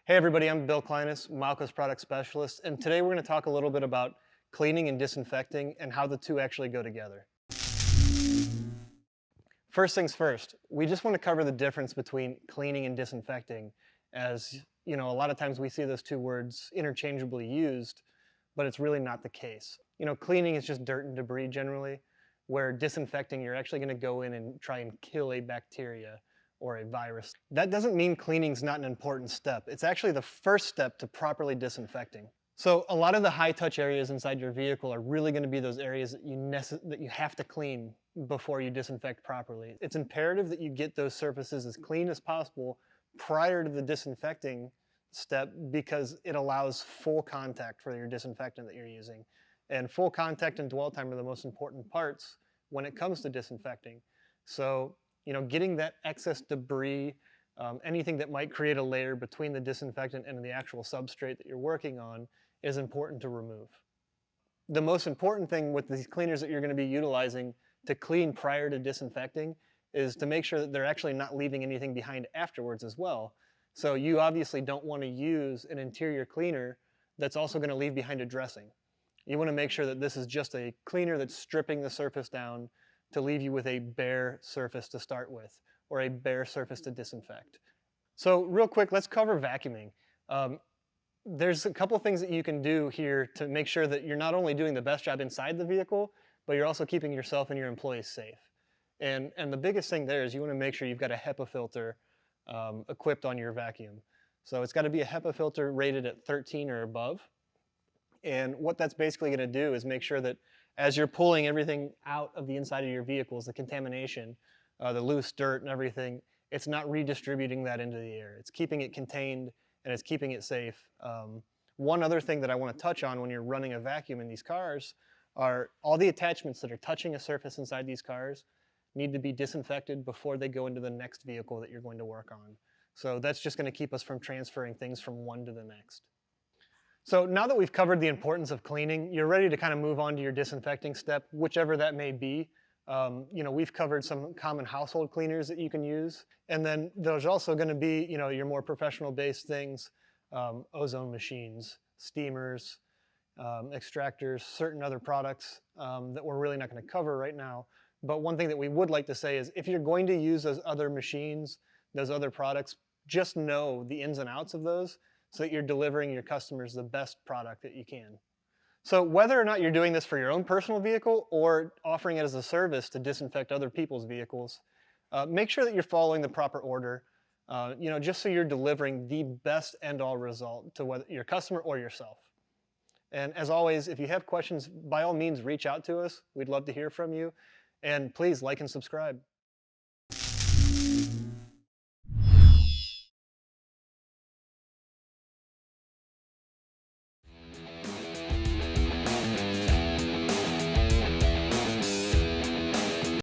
Hey everybody, I'm Bill Kleinis, Malco's product specialist, and today we're going to talk a little bit about cleaning and disinfecting and how the two actually go together. First things first, we just want to cover the difference between cleaning and disinfecting, as you know, a lot of times we see those two words interchangeably used, but it's really not the case. Cleaning is just dirt and debris generally, where disinfecting, you're actually going to go in and try and kill a bacteria or a virus. That doesn't mean cleaning's not an important step. It's actually the first step to properly disinfecting. So a lot of the high-touch areas inside your vehicle are really going to be those areas that you have to clean before you disinfect properly. It's imperative that you get those surfaces as clean as possible prior to the disinfecting step because it allows full contact for your disinfectant that you're using. And full contact and dwell time are the most important parts when it comes to disinfecting. So, getting that excess debris, anything that might create a layer between the disinfectant and the actual substrate that you're working on is important to remove. The most important thing with these cleaners that you're going to be utilizing to clean prior to disinfecting is to make sure that they're actually not leaving anything behind afterwards as well. So you obviously don't want to use an interior cleaner that's also going to leave behind a dressing. You want to make sure that this is just a cleaner that's stripping the surface down to leave you with a bare surface to start with, or a bare surface to disinfect. So real quick, let's cover vacuuming. There's a couple things that you can do here to make sure that you're not only doing the best job inside the vehicle, but you're also keeping yourself and your employees safe. And the biggest thing there is you want to make sure you've got a HEPA filter equipped on your vacuum. So it's got to be a HEPA filter rated at 13 or above. And what that's basically going to do is make sure that as you're pulling everything out of the inside of your vehicles, the contamination, the loose dirt and everything, it's not redistributing that into the air. It's keeping it contained and it's keeping it safe. One other thing that I want to touch on when you're running a vacuum in these cars are all the attachments that are touching a surface inside these cars need to be disinfected before they go into the next vehicle that you're going to work on. So that's just going to keep us from transferring things from one to the next. So now that we've covered the importance of cleaning, you're ready to kind of move on to your disinfecting step, whichever that may be. We've covered some common household cleaners that you can use. And then there's also going to be, your more professional-based things, ozone machines, steamers, extractors, certain other products that we're really not going to cover right now. But one thing that we would like to say is if you're going to use those other machines, those other products, just know the ins and outs of those so that you're delivering your customers the best product that you can. So whether or not you're doing this for your own personal vehicle or offering it as a service to disinfect other people's vehicles, make sure that you're following the proper order, just so you're delivering the best end-all result to whether your customer or yourself. And as always, if you have questions, by all means, reach out to us. We'd love to hear from you. And please like and subscribe.